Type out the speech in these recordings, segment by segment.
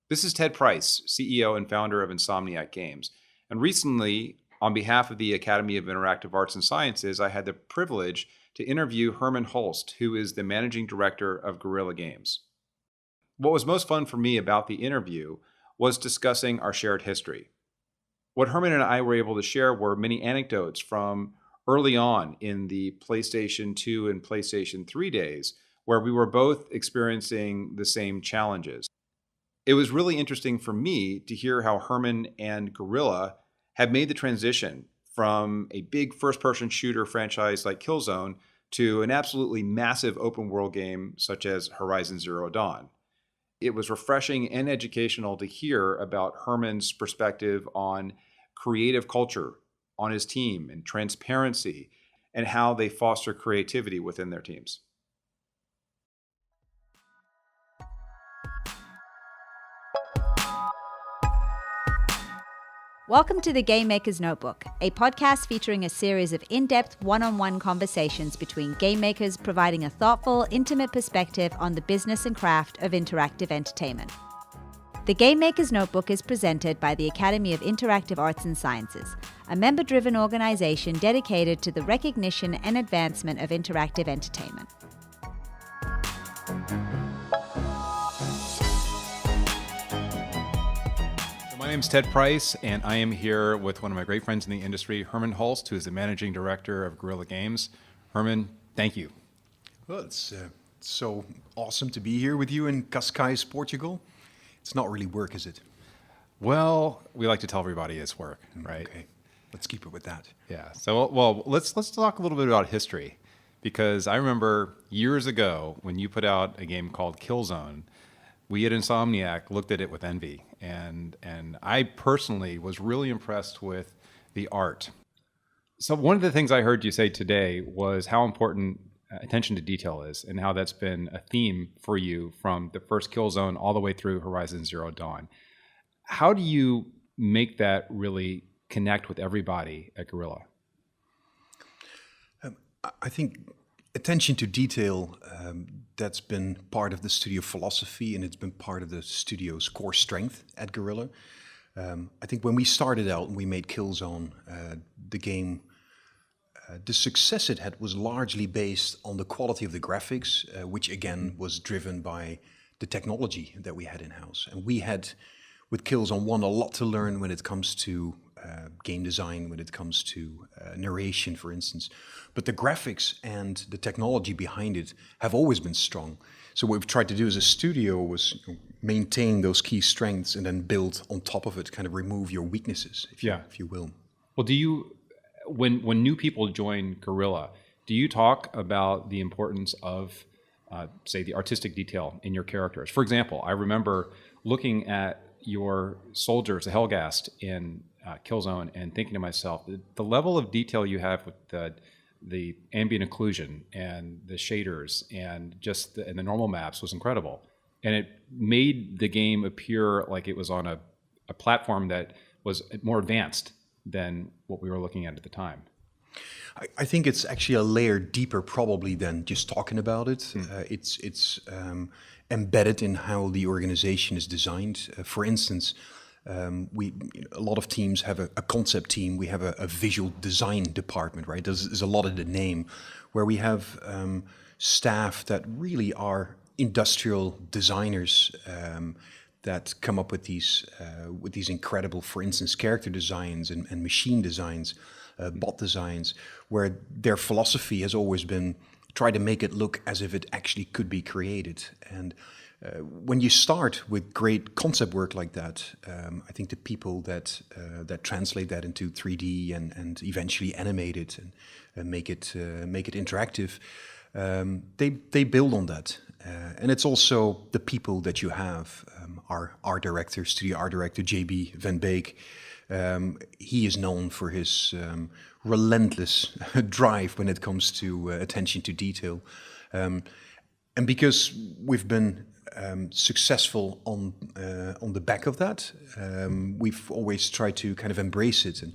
This is Ted Price, CEO and founder of Insomniac Games. And recently, on behalf of the Academy of Interactive Arts and Sciences, I had the privilege to interview Hermen Hulst, who is the managing director of Guerrilla Games. What was most fun for me about the interview was discussing our shared history. What Hermen and I were able to share were many anecdotes from early on in the PlayStation 2 and PlayStation 3 days, where we were both experiencing the same challenges. It was really interesting for me to hear how Hermen and Guerrilla have made the transition from a big first-person shooter franchise like Killzone to an absolutely massive open-world game such as Horizon Zero Dawn. It was refreshing and educational to hear about Hermen's perspective on creative culture on his team and transparency and how they foster creativity within their teams. Welcome to The Game Maker's Notebook, a podcast featuring a series of in-depth one-on-one conversations between game makers providing a thoughtful, intimate perspective on the business and craft of interactive entertainment. The Game Maker's Notebook is presented by the Academy of Interactive Arts and Sciences, a member-driven organization dedicated to the recognition and advancement of interactive entertainment. My name is Ted Price, and I am here with one of my great friends in the industry, Hermen Hulst, who is the managing director of Guerrilla Games. Hermen, thank you. Well, it's so awesome to be here with you in Cascais, Portugal. It's not really work, is it? Well, we like to tell everybody it's work, right? Okay, let's keep it with that. Yeah. So, well, let's talk a little bit about history, because I remember years ago when you put out a game called Killzone. We at Insomniac looked at it with envy, and I personally was really impressed with the art. So one of the things I heard you say today was how important attention to detail is, and how that's been a theme for you from the first Killzone all the way through Horizon Zero Dawn. How do you make that really connect with everybody at Guerrilla? I think attention to detail, that's been part of the studio philosophy, and it's been part of the studio's core strength at Guerrilla. I think when we started out and we made Killzone, the game, the success it had was largely based on the quality of the graphics, which again was driven by the technology that we had in-house. And we had, with Killzone 1, a lot to learn when it comes to game design, when it comes to narration, for instance. But the graphics and the technology behind it have always been strong. So what we've tried to do as a studio was maintain those key strengths and then build on top of it, kind of remove your weaknesses, if you will. Well, do you, when new people join Guerrilla, do you talk about the importance of, say, the artistic detail in your characters? For example, I remember looking at your soldiers, the Helghast, in Killzone, and thinking to myself, the level of detail you have with the ambient occlusion and the shaders and just and the normal maps was incredible. And it made the game appear like it was on a platform that was more advanced than what we were looking at the time. I think it's actually a layer deeper probably than just talking about it. It's embedded in how the organization is designed. For instance, a lot of teams have a concept team. We have a visual design department, right? There's a lot in the name, where we have staff that really are industrial designers that come up with these incredible, for instance, character designs and machine designs, bot designs, where their philosophy has always been try to make it look as if it actually could be created. And when you start with great concept work like that, I think the people that translate that into 3D and eventually animate it and make it interactive, they build on that. And it's also the people that you have. Our art director, studio art director, JB Van Beek, he is known for his relentless drive when it comes to attention to detail. And because we've been successful on the back of that, we've always tried to kind of embrace it. And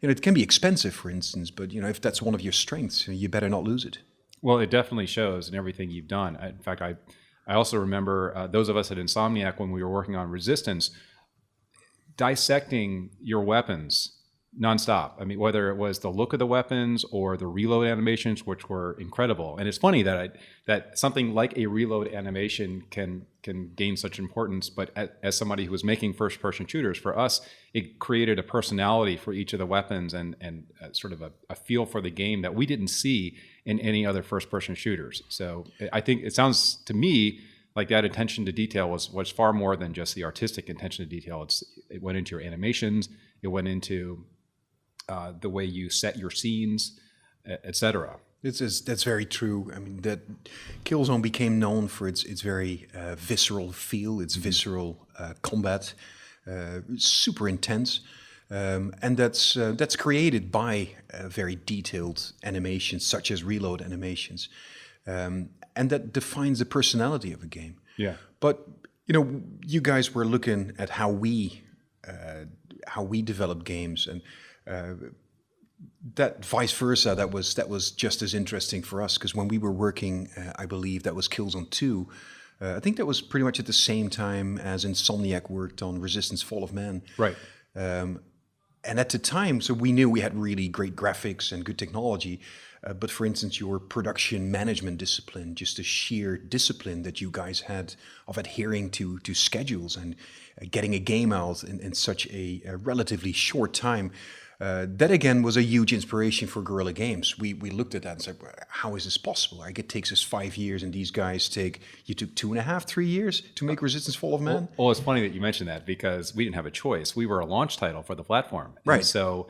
it can be expensive, for instance, but if that's one of your strengths, you better not lose it. Well, it definitely shows in everything you've done. In fact, I I also remember those of us at Insomniac, when we were working on Resistance, dissecting your weapons nonstop. I mean, whether it was the look of the weapons or the reload animations, which were incredible. And it's funny that something like a reload animation can gain such importance. But as somebody who was making first-person shooters, for us, it created a personality for each of the weapons and sort of a feel for the game that we didn't see in any other first-person shooters. So I think it sounds to me like that attention to detail was far more than just the artistic attention to detail. It went into your animations. It went into the way you set your scenes, etc. That's very true. I mean, that Killzone became known for its very visceral feel, its visceral combat, super intense, and that's created by very detailed animations, such as reload animations, and that defines the personality of a game. Yeah. But you guys were looking at how we develop games, and that vice versa, that was just as interesting for us, because when we were working, I believe that was Killzone 2, I think that was pretty much at the same time as Insomniac worked on Resistance Fall of Man. Right. And at the time, so we knew we had really great graphics and good technology, but for instance, your production management discipline, just the sheer discipline that you guys had of adhering to schedules and getting a game out in such a relatively short time, that again was a huge inspiration for Guerrilla Games. We looked at that and said, how is this possible? Like, it takes us 5 years, and these guys you took 2.5, 3 years to make Resistance Fall of Man? Well, it's funny that you mentioned that, because we didn't have a choice. We were a launch title for the platform. Right. And so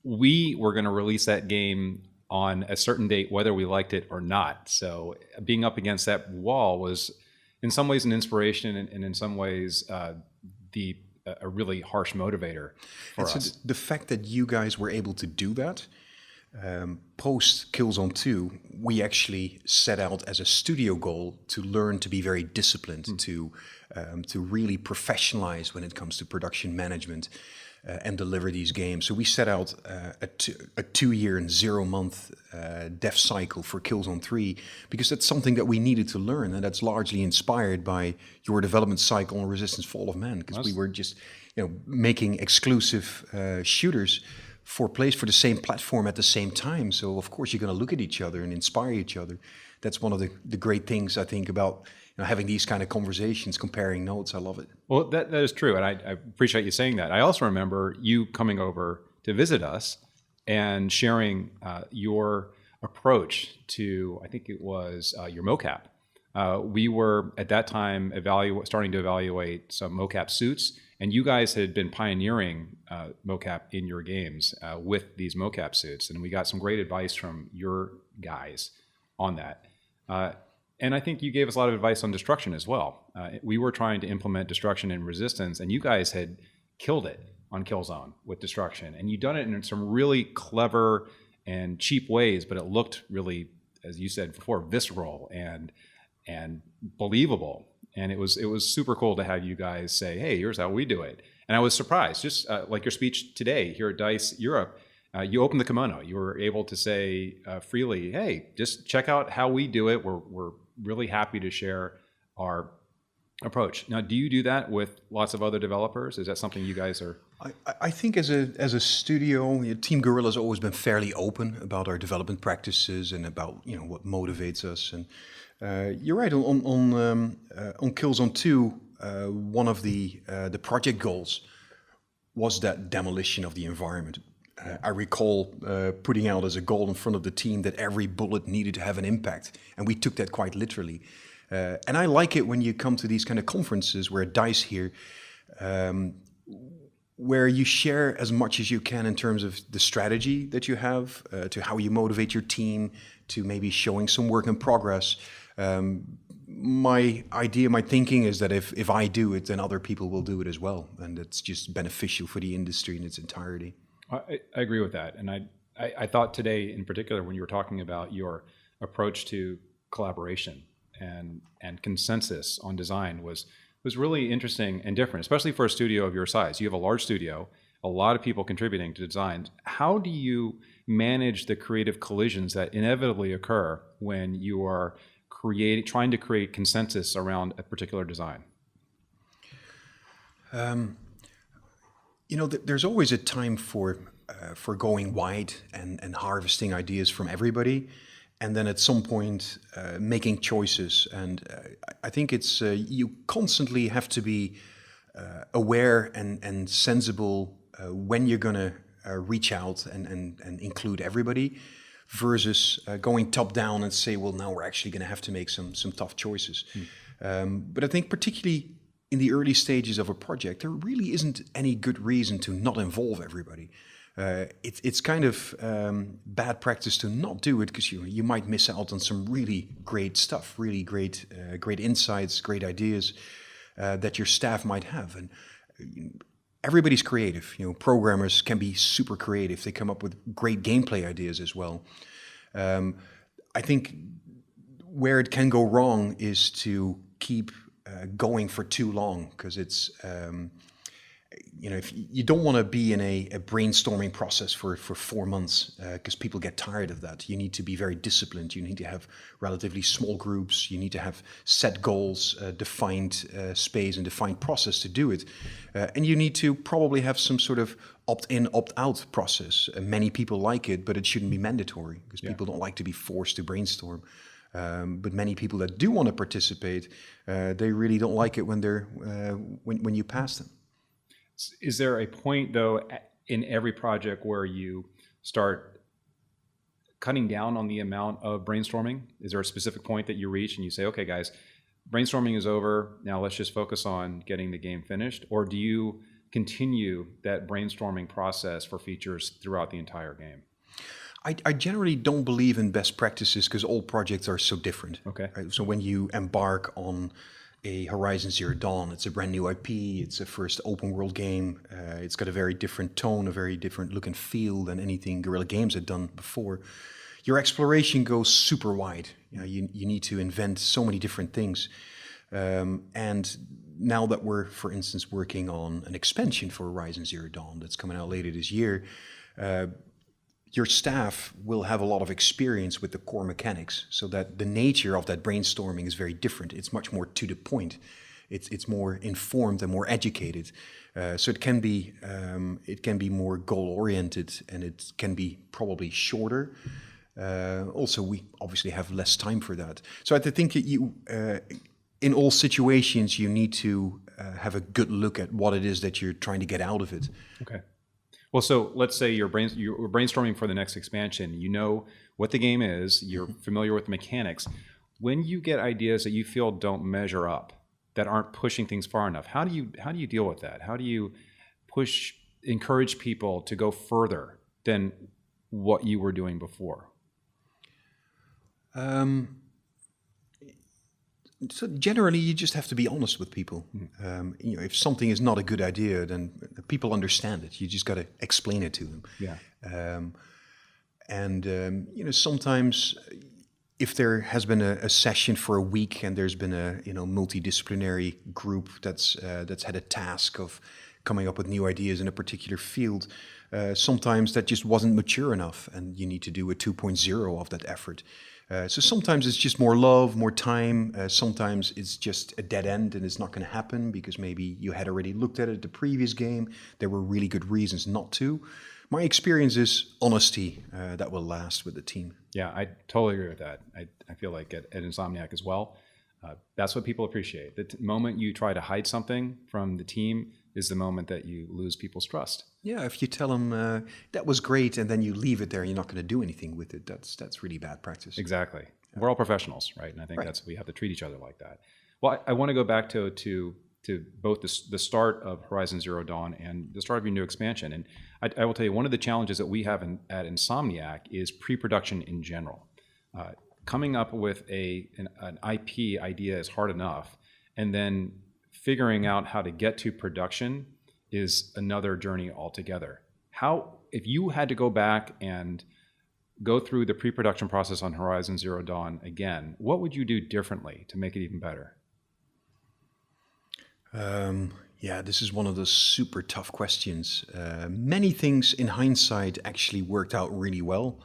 we were going to release that game on a certain date, whether we liked it or not. So being up against that wall was in some ways an inspiration, and in some ways a really harsh motivator for us. So the fact that you guys were able to do that, post Killzone 2, we actually set out as a studio goal to learn to be very disciplined, to really professionalize when it comes to production management and deliver these games. So we set out a 2-year and 0-month dev cycle for Killzone 3, because that's something that we needed to learn, and that's largely inspired by your development cycle on Resistance Fall of Man, because we were just making exclusive shooters for the same platform at the same time. So of course you're going to look at each other and inspire each other. That's one of the great things, I think, about having these kind of conversations, comparing notes. I love it. Well, that is true, and I appreciate you saying that. I also remember you coming over to visit us and sharing your approach to, I think it was your mocap. We were at that time starting to evaluate some mocap suits, and you guys had been pioneering mocap in your games with these mocap suits, and we got some great advice from your guys on that. And I think you gave us a lot of advice on destruction as well. We were trying to implement destruction in Resistance, and you guys had killed it on Killzone with destruction. And you'd done it in some really clever and cheap ways, but it looked really, as you said before, visceral and believable. And it was super cool to have you guys say, hey, here's how we do it. And I was surprised, just like your speech today here at DICE Europe, you opened the kimono. You were able to say freely, hey, just check out how we do it. We're really happy to share our approach. Now, do you do that with lots of other developers? Is that something you guys are? I think as a studio, Team Guerrilla has always been fairly open about our development practices and about what motivates us. And you're right, on Killzone 2, one of the project goals was that demolition of the environment. I recall putting out as a goal in front of the team that every bullet needed to have an impact, and we took that quite literally. And I like it when you come to these kind of conferences where DICE here, where you share as much as you can in terms of the strategy that you have, to how you motivate your team, to maybe showing some work in progress. My thinking is that if I do it, then other people will do it as well, and it's just beneficial for the industry in its entirety. I agree with that. And I thought today in particular, when you were talking about your approach to collaboration and consensus on design was really interesting and different, especially for a studio of your size. You have a large studio, a lot of people contributing to design. How do you manage the creative collisions that inevitably occur when you are trying to create consensus around a particular design? There's always a time for going wide and harvesting ideas from everybody, and then at some point making choices. And I think it's you constantly have to be aware and sensible when you're going to reach out and include everybody, versus going top down and say, well, now we're actually going to have to make some tough choices. But I think particularly in the early stages of a project, there really isn't any good reason to not involve everybody. It's kind of bad practice to not do it, because you might miss out on some really great stuff, really great insights, great ideas that your staff might have. And everybody's creative. Programmers can be super creative. They come up with great gameplay ideas as well. I think where it can go wrong is to keep going for too long, because it's if you don't want to be in a brainstorming process for 4 months, because people get tired of that. You need to be very disciplined. You need to have relatively small groups. You need to have set goals, defined space and defined process to do it. And you need to probably have some sort of opt-in, opt-out process. Many people like it, but it shouldn't be mandatory, because people don't like to be forced to brainstorm. But many people that do want to participate, they really don't like it when you pass them. Is there a point, though, in every project where you start cutting down on the amount of brainstorming? Is there a specific point that you reach and you say, okay, guys, brainstorming is over. Now let's just focus on getting the game finished? Or do you continue that brainstorming process for features throughout the entire game? I generally don't believe in best practices, because all projects are so different. Okay. Right? So when you embark on a Horizon Zero Dawn, it's a brand new IP, it's a first open world game, it's got a very different tone, a very different look and feel than anything Guerrilla Games had done before. Your exploration goes super wide. You need to invent so many different things. And now that we're, for instance, working on an expansion for Horizon Zero Dawn that's coming out later this year, your staff will have a lot of experience with the core mechanics, so that the nature of that brainstorming is very different. It's much more to the point. It's more informed and more educated. So it can be more goal oriented, and it can be probably shorter. Also, we obviously have less time for that. So I think in all situations, you need to have a good look at what it is that you're trying to get out of it. Okay. Well, so let's say you're brainstorming for the next expansion. You know what the game is. You're familiar with the mechanics. When you get ideas that you feel don't measure up, that aren't pushing things far enough, how do you deal with that? How do you encourage people to go further than what you were doing before? So generally, you just have to be honest with people. If something is not a good idea, then people understand it. You just got to explain it to them. Yeah. Sometimes if there has been a session for a week and there's been a multidisciplinary group that's had a task of coming up with new ideas in a particular field, sometimes that just wasn't mature enough, and you need to do a 2.0 of that effort. So sometimes it's just more love, more time. Sometimes it's just a dead end and it's not going to happen because maybe you had already looked at it the previous game. There were really good reasons not to. My experience is honesty that will last with the team. Yeah, I totally agree with that. I feel like at Insomniac as well, that's what people appreciate. The moment you try to hide something from the team is the moment that you lose people's trust. Yeah, if you tell them that was great and then you leave it there and you're not going to do anything with it, that's really bad practice. Exactly. We're all professionals, right? And I think we have to treat each other like that. Well, I want to go back to both the start of Horizon Zero Dawn and the start of your new expansion. And I will tell you, one of the challenges that we have at Insomniac is pre-production in general. Coming up with an IP idea is hard enough, and then figuring out how to get to production is another journey altogether. If you had to go back and go through the pre-production process on Horizon Zero Dawn again, what would you do differently to make it even better? This is one of those super tough questions. Many things in hindsight actually worked out really well.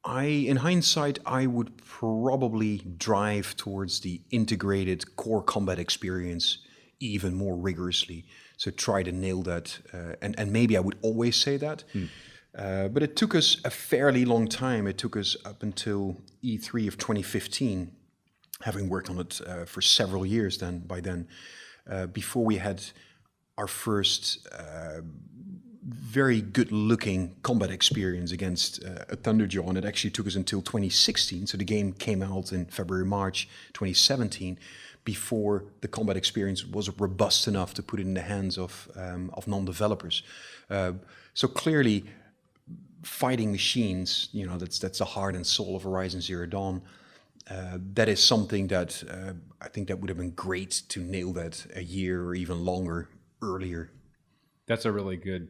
In hindsight, I would probably drive towards the integrated core combat experience even more rigorously. So try to nail that, and maybe I would always say that. But it took us a fairly long time. It took us up until E3 of 2015, having worked on it for several years by then, before we had our first very good-looking combat experience against a Thunderjaw, and it actually took us until 2016. So the game came out in February, March 2017, before the combat experience was robust enough to put it in the hands of non-developers. So clearly, fighting machines, that's the heart and soul of Horizon Zero Dawn. That is something that I think that would have been great to nail that a year or even longer earlier. That's a really good,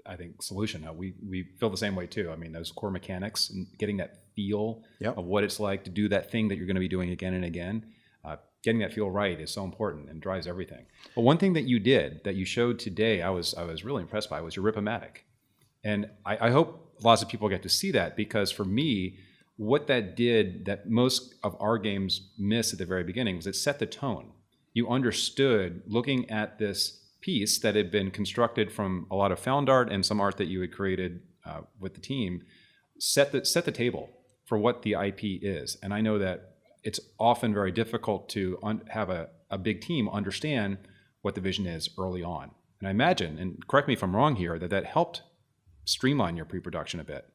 I think, solution. We feel the same way too. I mean, those core mechanics and getting that feel of what it's like to do that thing that you're going to be doing again and again, getting that feel right is so important and drives everything. But one thing that you did, that you showed today, I was really impressed by, was your Rip-O-Matic. And I hope lots of people get to see that, because for me, what that did that most of our games miss at the very beginning was it set the tone. You understood, looking at this piece that had been constructed from a lot of found art and some art that you had created with the team, set the table for what the IP is. And I know that it's often very difficult to have a big team understand what the vision is early on. And I imagine, and correct me if I'm wrong here, that helped streamline your pre-production a bit.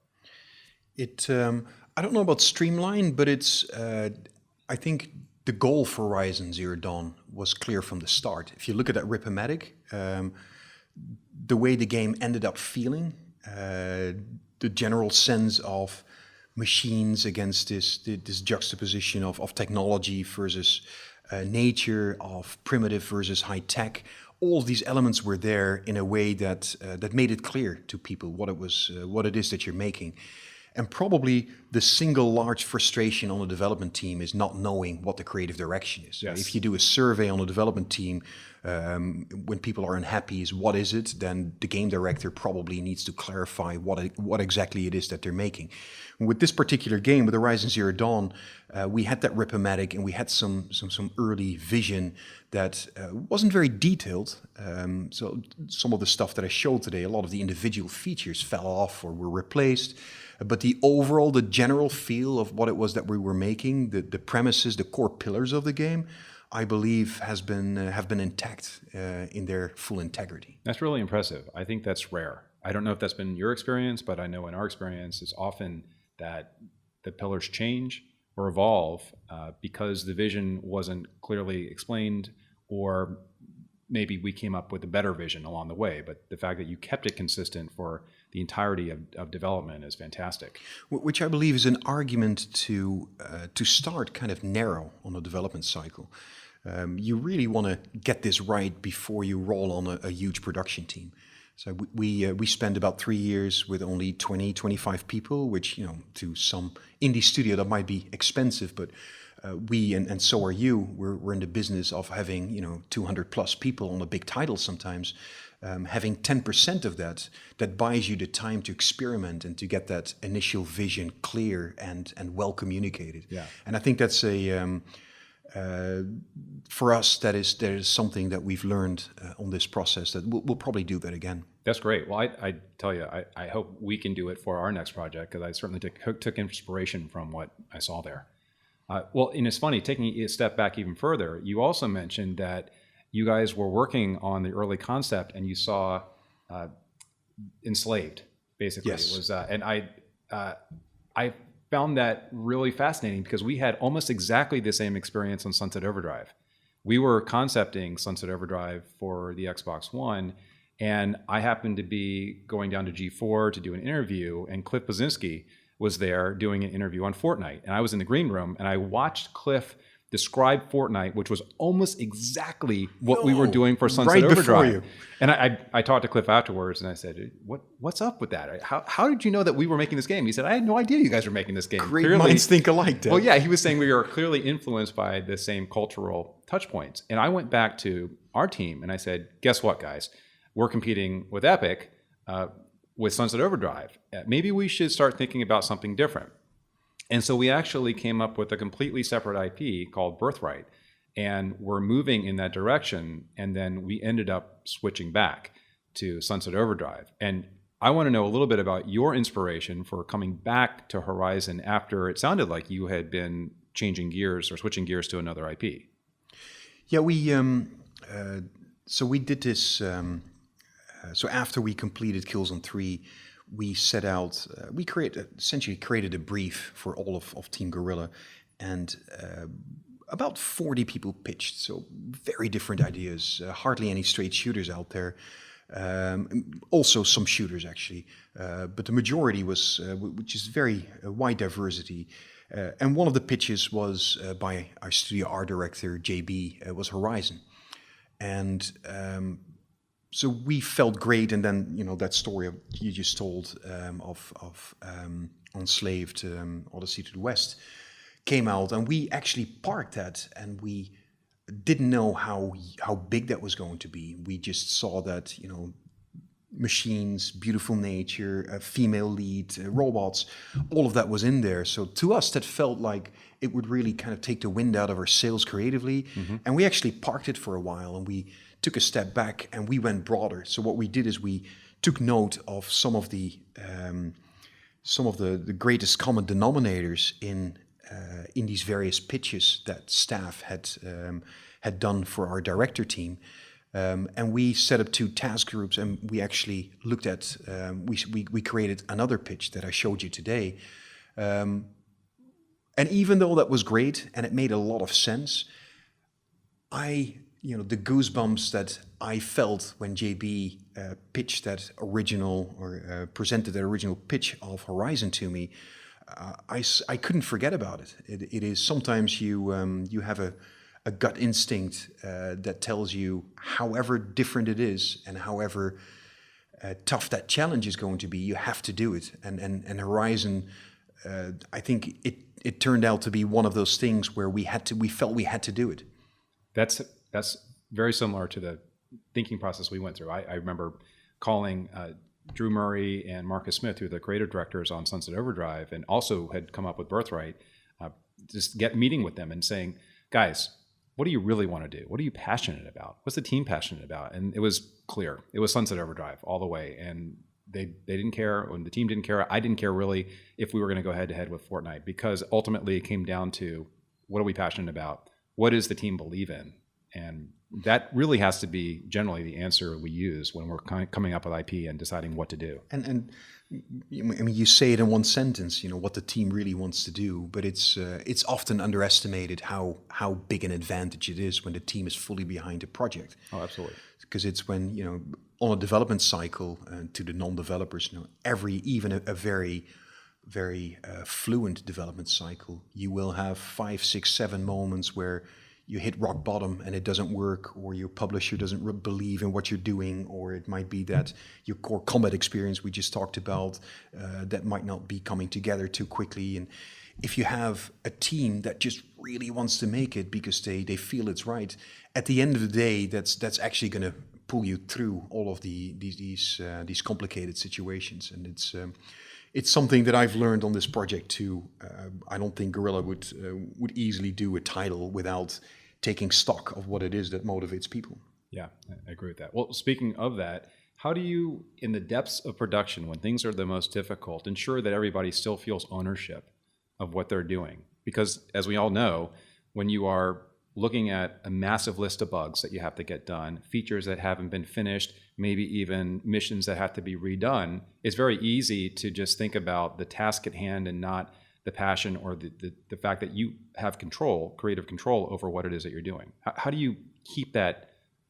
I don't know about streamline, but it's, I think the goal for Horizon Zero Dawn was clear from the start. If you look at that Rip-O-Matic, the way the game ended up feeling, the general sense of machines against this juxtaposition of technology versus nature, of primitive versus high tech, all of these elements were there in a way that made it clear to people what it is that you're making. And probably the single large frustration on the development team is not knowing what the creative direction is. Yes. If you do a survey on the development team, when people are unhappy, what is it? Then the game director probably needs to clarify what exactly it is that they're making. With this particular game, with Horizon Zero Dawn, we had that Rip-O-Matic, and we had some early vision that wasn't very detailed. So some of the stuff that I showed today, a lot of the individual features fell off or were replaced. But the general feel of what it was that we were making, the premises, the core pillars of the game, I believe have been intact in their full integrity. That's really impressive. I think that's rare. I don't know if that's been your experience, but I know in our experience, it's often that the pillars change or evolve because the vision wasn't clearly explained, or maybe we came up with a better vision along the way. But the fact that you kept it consistent for the entirety of development is fantastic. Which I believe is an argument to start kind of narrow on the development cycle. You really want to get this right before you roll on a huge production team. So we spent about 3 years with only 20, 25 people, which, to some indie studio that might be expensive, but we, and so are you, we're in the business of having, 200 plus people on a big title sometimes. Having 10% of that buys you the time to experiment and to get that initial vision clear and well communicated. Yeah. And I think that's for us, that is something that we've learned on this process, that we'll probably do that again. That's great. Well, I tell you, I hope we can do it for our next project, because I certainly took inspiration from what I saw there. Well, and it's funny, taking a step back even further, you also mentioned that you guys were working on the early concept and you saw Enslaved, basically. Yes. It was, and I found that really fascinating, because we had almost exactly the same experience on Sunset Overdrive. We were concepting Sunset Overdrive for the Xbox One, and I happened to be going down to G4 to do an interview, and Cliff Blazinski was there doing an interview on Fortnite. And I was in the green room, and I watched Cliff describe Fortnite, which was almost exactly what we were doing for Sunset Overdrive. Before you. And I talked to Cliff afterwards, and I said, "What's up with that? How did you know that we were making this game?" He said, "I had no idea you guys were making this game." Great minds think alike, Dad. Well, yeah, he was saying we are clearly influenced by the same cultural touch points. And I went back to our team, and I said, "Guess what, guys? We're competing with Epic with Sunset Overdrive. Maybe we should start thinking about something different." And so we actually came up with a completely separate IP called Birthright. And we're moving in that direction. And then we ended up switching back to Sunset Overdrive. And I want to know a little bit about your inspiration for coming back to Horizon after it sounded like you had been changing gears or switching gears to another IP. Yeah, so we did this. So after we completed Killzone 3, we set out. We essentially created a brief for all of Team Guerrilla, and about 40 people pitched. So very different ideas. Hardly any straight shooters out there. Also some shooters actually, but the majority was, which is very wide diversity. And one of the pitches was by our studio art director JB, was Horizon, and so we felt great. And then that story you just told of Enslaved, Odyssey to the West, came out, and we actually parked that, and we didn't know how big that was going to be. We just saw that, machines, beautiful nature, a female lead, robots, all of that was in there. So to us, that felt like it would really kind of take the wind out of our sails creatively. Mm-hmm. And we actually parked it for a while, and we took a step back and we went broader. So what we did is we took note of some of the greatest common denominators in these various pitches that staff had done for our director team, and we set up 2 task groups, and we actually looked at we created another pitch that I showed you today, and even though that was great and it made a lot of sense, the goosebumps that I felt when JB pitched that original or presented that original pitch of Horizon to me. I couldn't forget about it. It is sometimes you have a gut instinct that tells you, however different it is and however tough that challenge is going to be, you have to do it. And Horizon, I think it turned out to be one of those things where we felt we had to do it. That's very similar to the thinking process we went through. I remember calling Drew Murray and Marcus Smith, who are the creative directors on Sunset Overdrive, and also had come up with Birthright, just meeting with them and saying, guys, what do you really want to do? What are you passionate about? What's the team passionate about? And it was clear. It was Sunset Overdrive all the way. And they didn't care, and the team didn't care. I didn't care really if we were going to go head to head with Fortnite, because ultimately it came down to, what are we passionate about? What does the team believe in? And that really has to be generally the answer we use when we're coming up with IP and deciding what to do. And I mean, you say it in one sentence, what the team really wants to do, but it's often underestimated how big an advantage it is when the team is fully behind a project. Oh, absolutely. Because it's when, on a development cycle, to the non-developers, even a very, very fluent development cycle, you will have 5, 6, 7 moments where you hit rock bottom and it doesn't work, or your publisher doesn't believe in what you're doing, or it might be that your core combat experience we just talked about, that might not be coming together too quickly. And if you have a team that just really wants to make it because they feel it's right, at the end of the day, that's actually going to pull you through all of these complicated situations. And it's something that I've learned on this project too. I don't think Guerrilla would easily do a title without taking stock of what it is that motivates people. Yeah, I agree with that. Well, speaking of that, how do you, in the depths of production, when things are the most difficult, ensure that everybody still feels ownership of what they're doing? Because as we all know, when you are looking at a massive list of bugs that you have to get done, features that haven't been finished, maybe even missions that have to be redone, it's very easy to just think about the task at hand and not the passion or the fact that you have control, creative control over what it is that you're doing. How do you keep that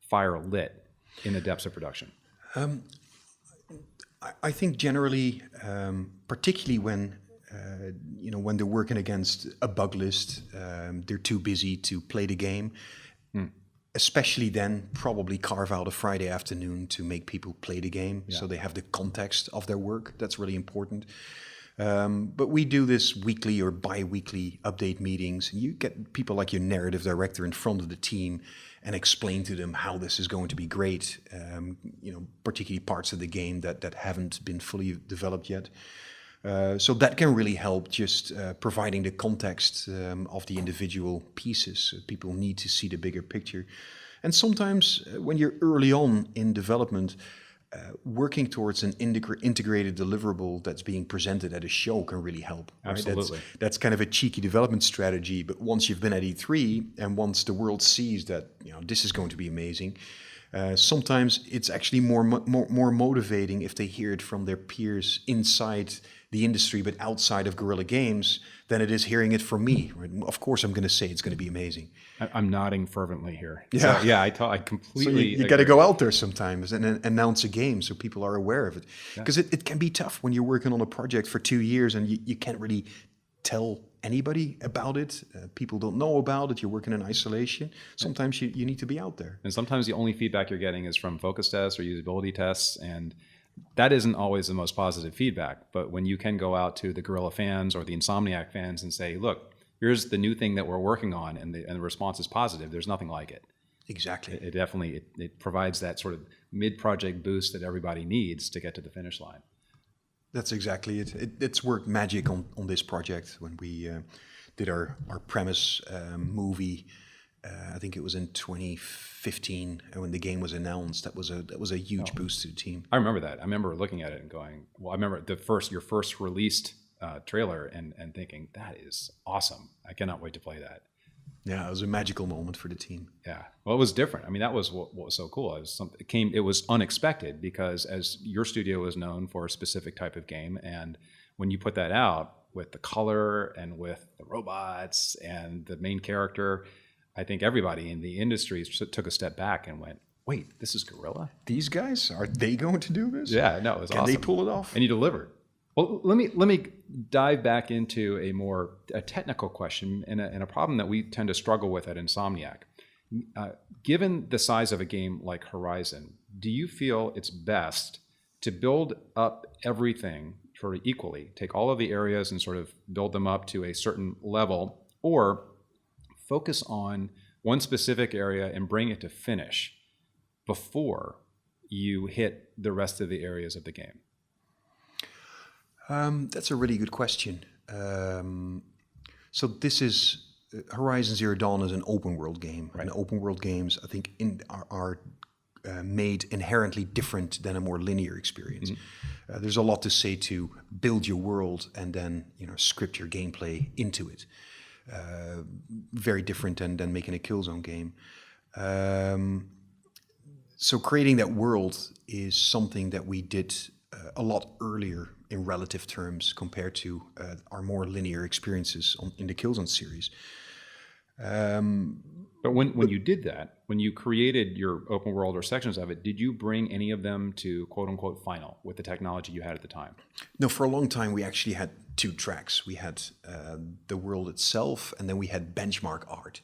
fire lit in the depths of production? I think generally, particularly when when they're working against a bug list, they're too busy to play the game. Especially then, probably carve out a Friday afternoon to make people play the game, so they have the context of their work. That's really important. But we do this weekly or bi-weekly update meetings, and you get people like your narrative director in front of the team and explain to them how this is going to be great, particularly parts of the game that haven't been fully developed yet. So that can really help, just providing the context of the individual pieces. People need to see the bigger picture. And sometimes when you're early on in development, working towards an integrated deliverable that's being presented at a show can really help. Right? Absolutely. That's kind of a cheeky development strategy. But once you've been at E3 and once the world sees that this is going to be amazing, sometimes it's actually more motivating if they hear it from their peers inside the industry but outside of Guerrilla Games than it is hearing it from me. Right? Of course, I'm going to say it's going to be amazing. I'm nodding fervently here. Yeah, so, yeah. I completely. So you got to go out there sometimes and announce a game so people are aware of it, because it can be tough when you're working on a project for 2 years and you can't really tell anybody about it. People don't know about it. You're working in isolation. Sometimes you need to be out there. And sometimes the only feedback you're getting is from focus tests or usability tests, and that isn't always the most positive feedback. But when you can go out to the Guerrilla fans or the Insomniac fans and say, look, here's the new thing that we're working on, and the response is positive, there's nothing like it. Exactly. It definitely it provides that sort of mid-project boost that everybody needs to get to the finish line. That's exactly it. It's worked magic on this project when we did our premise movie. I think it was in 2015 when the game was announced. That was a huge boost to the team. I remember that. I remember looking at it and going, well, I remember your first released trailer and thinking, that is awesome. I cannot wait to play that. Yeah, it was a magical moment for the team. Yeah, well, it was different. I mean, that was what was so cool. It was unexpected because as your studio is known for a specific type of game, and when you put that out with the color and with the robots and the main character, I think everybody in the industry took a step back and went, wait, this is Guerrilla? These guys, are they going to do this? Yeah, no, it was awesome. Can they pull it off? And you delivered. Well, let me dive back into a technical question and a problem that we tend to struggle with at Insomniac. Given the size of a game like Horizon, do you feel it's best to build up everything sort of equally, take all of the areas and sort of build them up to a certain level, or focus on one specific area and bring it to finish before you hit the rest of the areas of the game? That's a really good question. So this is Horizon Zero Dawn is an open world game. Right. And open world games, I think, are made inherently different than a more linear experience. Mm-hmm. There's a lot to say to build your world and then script your gameplay into it. Very different than making a Killzone game. So creating that world is something that we did a lot earlier in relative terms compared to our more linear experiences in the Killzone series. But when you did that, when you created your open world or sections of it, did you bring any of them to quote unquote final with the technology you had at the time? No, for a long time we actually had two tracks. We had the world itself, and then we had benchmark art.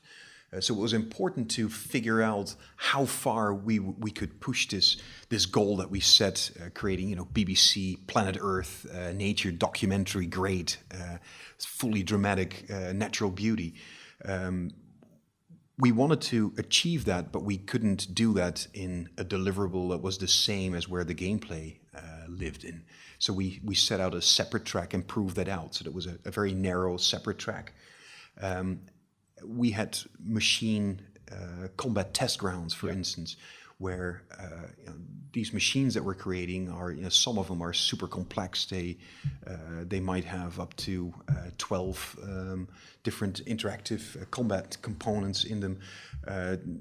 So it was important to figure out how far we could push this goal that we set, creating BBC, Planet Earth, nature documentary grade, fully dramatic, natural beauty. We wanted to achieve that, but we couldn't do that in a deliverable that was the same as where the gameplay lived in. So we set out a separate track and proved that out. So that was a very narrow, separate track. We had machine combat test grounds, for instance, where these machines that we're creating are, some of them are super complex. They might have up to 12 different interactive combat components in them.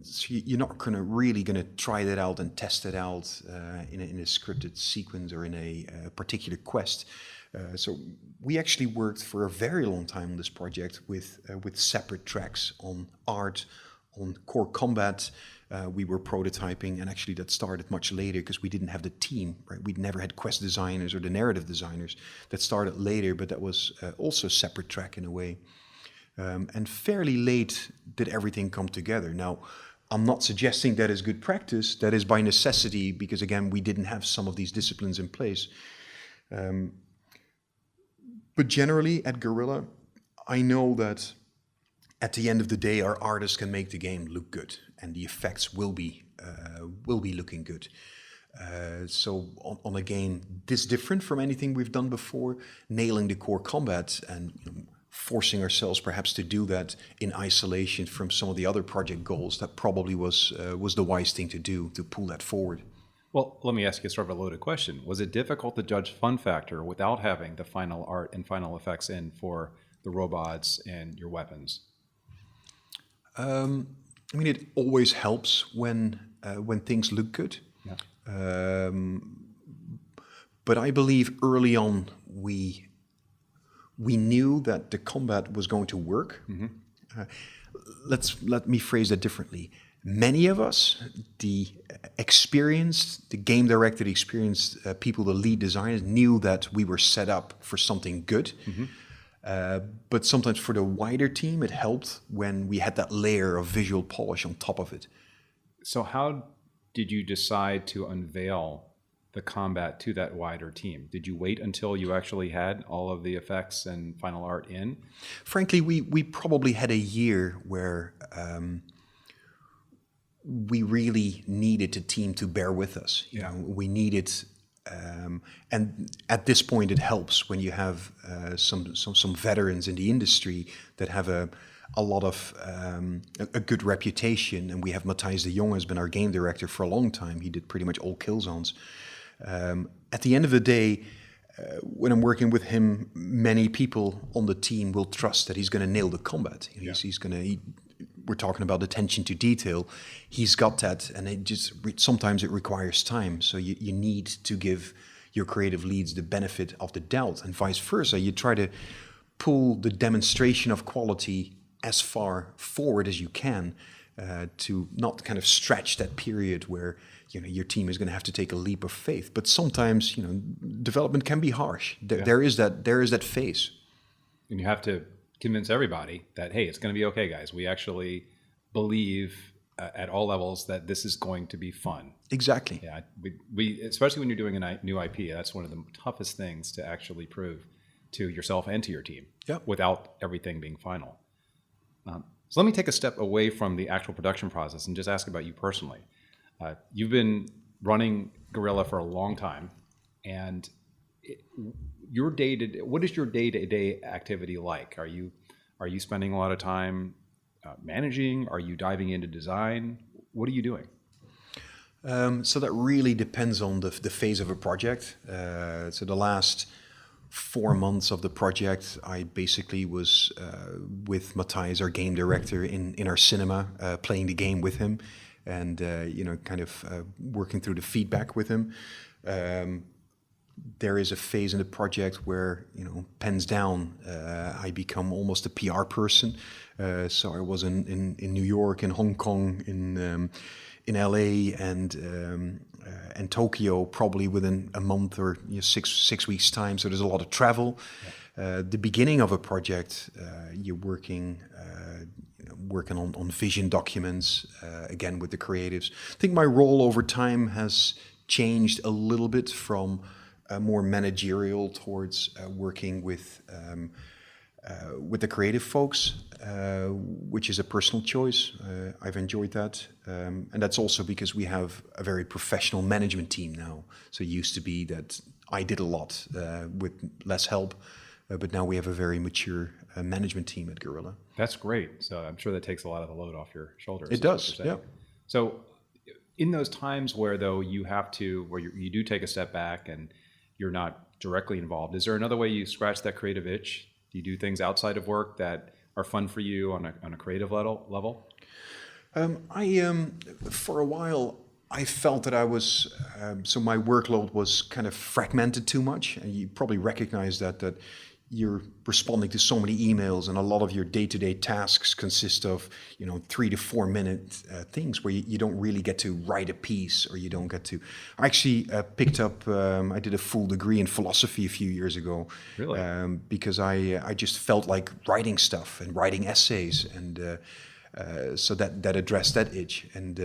So you're not really going to try that out and test it out in a scripted sequence or in a particular quest. So we actually worked for a very long time on this project with separate tracks on art, on core combat. We were prototyping, and actually that started much later because we didn't have the team, right? We'd never had quest designers or the narrative designers. That started later, but that was also a separate track in a way. And fairly late did everything come together. Now, I'm not suggesting that is good practice. That is by necessity because, again, we didn't have some of these disciplines in place. But generally, at Guerrilla, I know that at the end of the day, our artists can make the game look good, and the effects will be looking good. So on a game this different from anything we've done before, nailing the core combat and forcing ourselves perhaps to do that in isolation from some of the other project goals, that probably was the wise thing to do, to pull that forward. Well, let me ask you sort of a loaded question. Was it difficult to judge fun factor without having the final art and final effects in for the robots and your weapons? I mean, it always helps when things look good. Yeah. But I believe early on we knew that the combat was going to work. Mm-hmm. Let me phrase that differently. Many of us, the game director, the experienced people, the lead designers, knew that we were set up for something good. Mm-hmm. But sometimes for the wider team, it helped when we had that layer of visual polish on top of it. So how did you decide to unveil the combat to that wider team? Did you wait until you actually had all of the effects and final art in? Frankly, we probably had a year where we really needed a team to bear with us. You know, we needed, and at this point, it helps when you have some veterans in the industry that have a lot of a good reputation. And we have Matthijs de Jong has been our game director for a long time. He did pretty much all Killzones. At the end of the day, when I'm working with him, many people on the team will trust that he's going to nail the combat. You know, he's going to. We're talking about attention to detail. He's got that, and it just sometimes it requires time. So you need to give your creative leads the benefit of the doubt, and vice versa. You try to pull the demonstration of quality as far forward as you can to not kind of stretch that period where your team is going to have to take a leap of faith. But sometimes development can be harsh. There is that phase, and you have to convince everybody that, hey, it's going to be okay, guys. We actually believe at all levels that this is going to be fun. Exactly. Yeah, we especially when you're doing a new IP, that's one of the toughest things to actually prove to yourself and to your team. Yep. Without everything being final. So let me take a step away from the actual production process and just ask about you personally. You've been running Guerrilla for a long time, and what is your day-to-day activity like? Are you spending a lot of time managing? Are you diving into design? What are you doing? So that really depends on the phase of a project. So the last 4 months of the project, I basically was with Matthijs, our game director, in our cinema, playing the game with him, and kind of working through the feedback with him. There is a phase in the project where, pens down, I become almost a PR person. So I was in New York, in Hong Kong, in LA, and Tokyo, probably within a month or 6 weeks' time. So there's a lot of travel. Yeah. The beginning of a project, you're working on vision documents, again with the creatives. I think my role over time has changed a little bit from more managerial towards working with the creative folks, which is a personal choice. I've enjoyed that. And that's also because we have a very professional management team now. So it used to be that I did a lot with less help, but now we have a very mature management team at Guerrilla. That's great. So I'm sure that takes a lot of the load off your shoulders. It does, yeah. So in those times where, though, you do take a step back and you're not directly involved, is there another way you scratch that creative itch? Do you do things outside of work that are fun for you on a creative level? For a while, I felt that I was, so my workload was kind of fragmented too much. And you probably recognize that you're responding to so many emails, and a lot of your day-to-day tasks consist of, 3 to 4 minute things where you don't really get to write a piece, or you don't get to. I actually picked up. I did a full degree in philosophy a few years ago. Really? Because I just felt like writing stuff and writing essays, and so that addressed that itch. And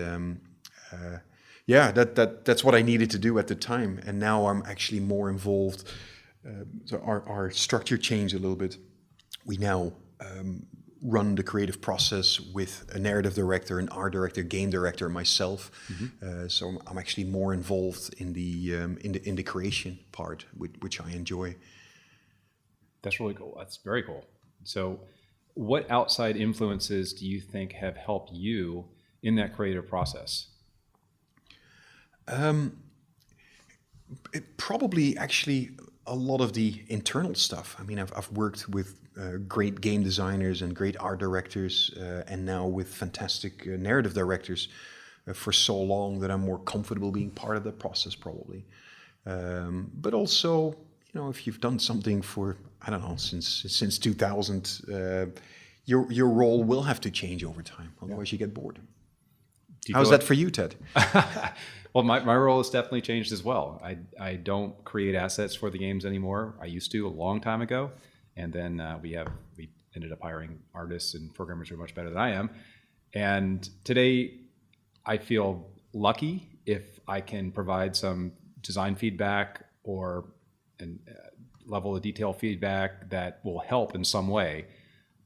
that's what I needed to do at the time. And now I'm actually more involved. So our structure changed a little bit. We now run the creative process with a narrative director, an art director, game director, myself. So I'm actually more involved in the creation part, which I enjoy. That's really cool. That's very cool. So what outside influences do you think have helped you in that creative process? Probably actually a lot of the internal stuff. I mean, I've worked with great game designers and great art directors, and now with fantastic narrative directors for so long that I'm more comfortable being part of the process, probably. But also, if you've done something for, I don't know, since 2000, your role will have to change over time. Otherwise, you get bored. How's that for you, Ted? Well, my role has definitely changed as well. I don't create assets for the games anymore. I used to a long time ago, and then we ended up hiring artists and programmers who are much better than I am. And today, I feel lucky if I can provide some design feedback or level of detail feedback that will help in some way.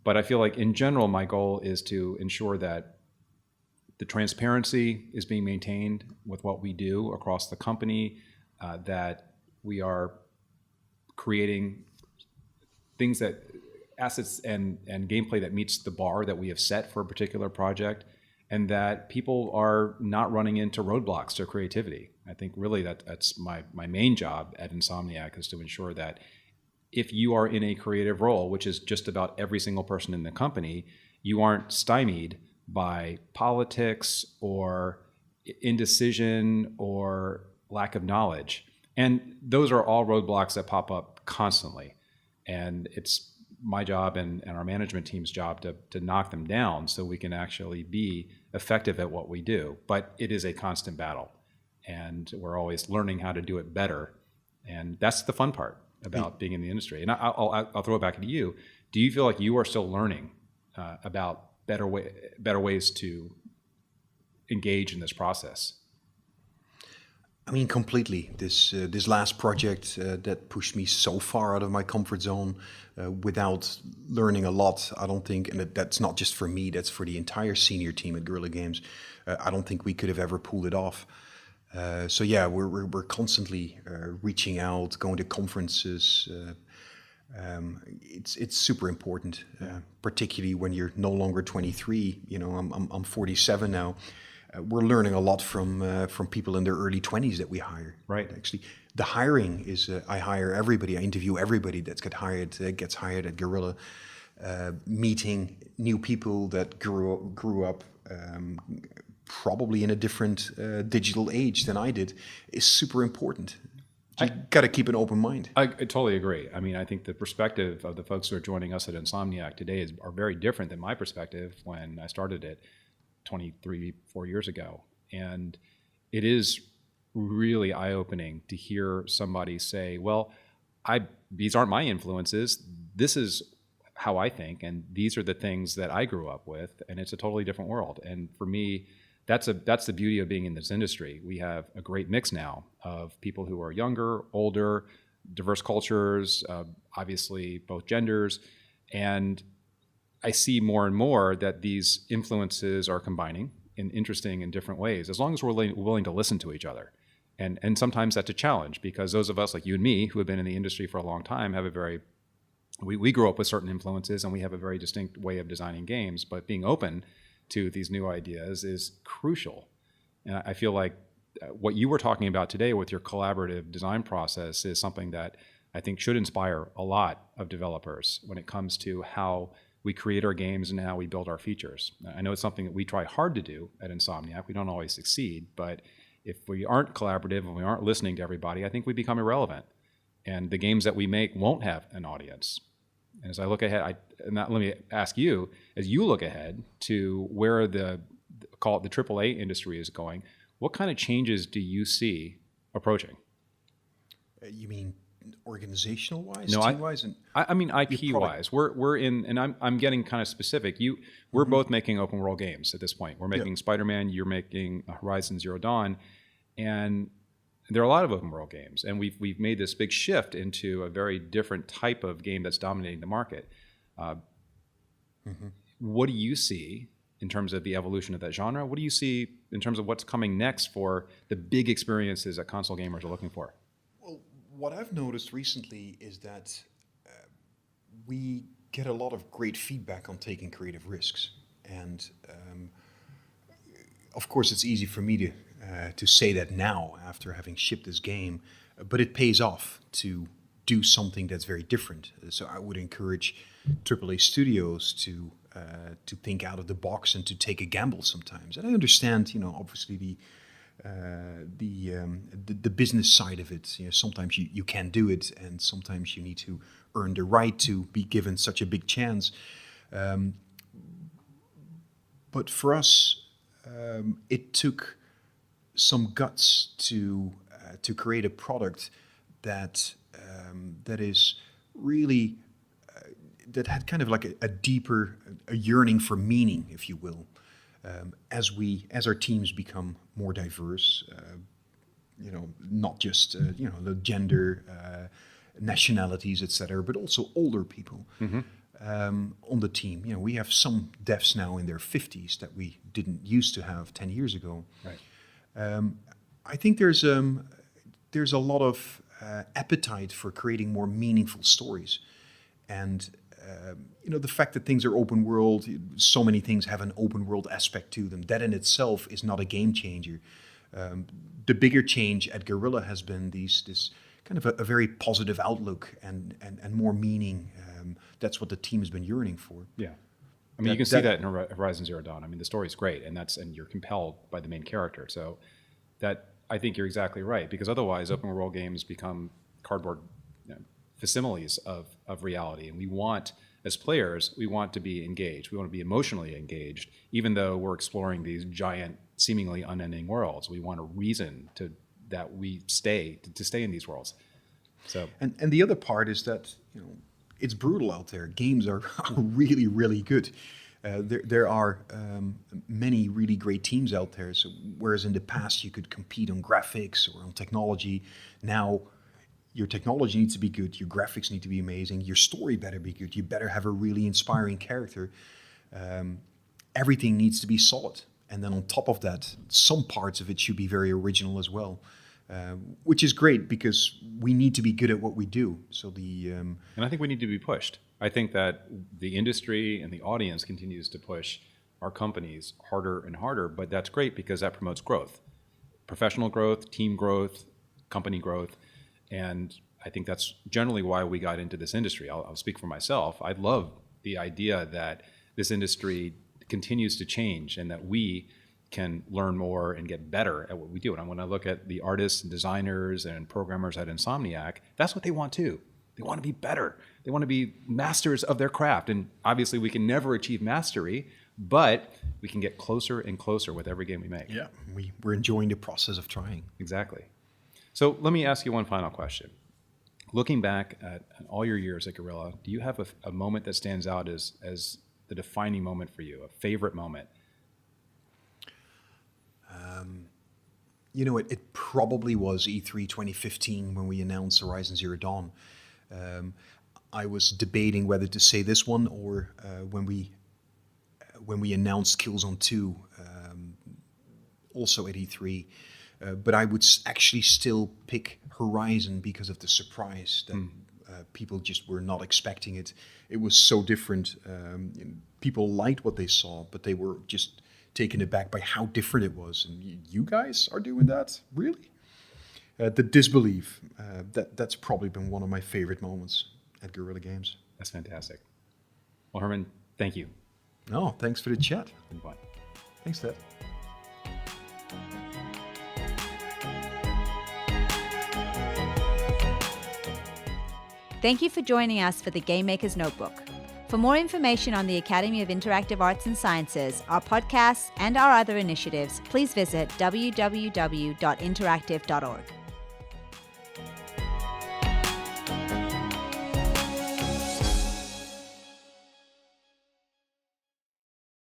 But I feel like in general, my goal is to ensure that the transparency is being maintained with what we do across the company, that we are creating assets and gameplay that meets the bar that we have set for a particular project, and that people are not running into roadblocks to creativity. I think really that's my main job at Insomniac, is to ensure that if you are in a creative role, which is just about every single person in the company, you aren't stymied by politics or indecision or lack of knowledge. And those are all roadblocks that pop up constantly. And it's my job and our management team's job to knock them down so we can actually be effective at what we do. But it is a constant battle, and we're always learning how to do it better. And that's the fun part about being in the industry. And I'll throw it back to you. Do you feel like you are still learning about better ways to engage in this process? I mean, completely. This last project that pushed me so far out of my comfort zone without learning a lot, I don't think, and that's not just for me, that's for the entire senior team at Guerrilla Games. I don't think we could have ever pulled it off. So yeah, we're constantly reaching out, going to conferences. It's super important, particularly when you're no longer 23. I'm 47 now. We're learning a lot from people in their early 20s that we hire. Right. Actually, the hiring is I hire everybody. I interview everybody that gets hired at Guerrilla. Meeting new people that grew up probably in a different digital age than I did is super important. You got to keep an open mind. I totally agree. I mean, I think the perspective of the folks who are joining us at Insomniac today are very different than my perspective when I started it 4 years ago. And it is really eye-opening to hear somebody say, well, these aren't my influences. This is how I think, and these are the things that I grew up with, and it's a totally different world. And for me, that's the beauty of being in this industry. We have a great mix now of people who are younger, older, diverse cultures, obviously both genders, and I see more and more that these influences are combining in interesting and different ways, as long as we're willing to listen to each other. And sometimes that's a challenge, because those of us like you and me who have been in the industry for a long time have we grew up with certain influences, and we have a very distinct way of designing games, but being open to these new ideas is crucial. And I feel like what you were talking about today with your collaborative design process is something that I think should inspire a lot of developers when it comes to how we create our games and how we build our features. I know it's something that we try hard to do at Insomniac. We don't always succeed, but if we aren't collaborative and we aren't listening to everybody, I think we become irrelevant. And the games that we make won't have an audience. And as I look ahead, let me ask you, as you look ahead to where call it the AAA industry is going, what kind of changes do you see approaching? You mean organizational wise, no, team wise, and I mean IP wise. We're in, and I'm getting kind of specific. We're both making open world games at this point. We're making Spider-Man. You're making Horizon Zero Dawn, and there are a lot of open world games, and we've made this big shift into a very different type of game that's dominating the market. what do you see in terms of the evolution of that genre? What do you see in terms of what's coming next for the big experiences that console gamers are looking for? Well, what I've noticed recently is that we get a lot of great feedback on taking creative risks. And of course, it's easy for me to say that now after having shipped this game, but it pays off to do something that's very different. So I would encourage AAA studios to think out of the box and to take a gamble sometimes. And I understand, obviously the business side of it. Sometimes you can do it, and sometimes you need to earn the right to be given such a big chance. But for us, it took some guts to create a product that is really that had kind of like a deeper yearning for meaning, if you will, as our teams become more diverse. Not just the gender, nationalities, etc., but also older people. On the team. We have some devs now in their 50s that we didn't used to have 10 years ago. Right. I think there's a lot of appetite for creating more meaningful stories. And, the fact that things are open world, so many things have an open world aspect to them, that in itself is not a game changer. The bigger change at Guerrilla has been this kind of a very positive outlook and more meaning. That's what the team has been yearning for. Yeah. I mean, you can see that in Horizon Zero Dawn. I mean, the story's great, and you're compelled by the main character. So I think you're exactly right, because otherwise open world games become cardboard facsimiles of reality. And we want, as players, we want to be engaged. We want to be emotionally engaged, even though we're exploring these giant, seemingly unending worlds. We want a reason that we stay in these worlds. So and the other part is that it's brutal out there. Games are really, really good. There are many really great teams out there. So whereas in the past you could compete on graphics or on technology, now your technology needs to be good, your graphics need to be amazing, your story better be good, you better have a really inspiring character. Everything needs to be solid. And then on top of that, some parts of it should be very original as well. Which is great because we need to be good at what we do. So and I think we need to be pushed. I think that the industry and the audience continues to push our companies harder and harder, but that's great because that promotes growth, professional growth, team growth, company growth, and I think that's generally why we got into this industry. I'll speak for myself. I love the idea that this industry continues to change and that we can learn more and get better at what we do. And when I look at the artists and designers and programmers at Insomniac, that's what they want too. They want to be better. They want to be masters of their craft. And obviously we can never achieve mastery, but we can get closer and closer with every game we make. Yeah, we're enjoying the process of trying. Exactly. So let me ask you one final question. Looking back at all your years at Guerrilla, do you have a moment that stands out as the defining moment for you, a favorite moment? It probably was E3 2015 when we announced Horizon Zero Dawn. I was debating whether to say this one or when we announced Killzone 2, also at E3. But I would actually still pick Horizon because of the surprise that people just were not expecting it. It was so different. People liked what they saw, but they were just taken aback by how different it was. And you guys are doing that? Really? The disbelief, that's probably been one of my favorite moments at Guerrilla Games. That's fantastic. Well, Herman, thank you. No, thanks for the chat. It's been fun. Thanks, Ted. Thank you for joining us for the Game Maker's Notebook. For more information on the Academy of Interactive Arts and Sciences, our podcasts, and our other initiatives, please visit www.interactive.org.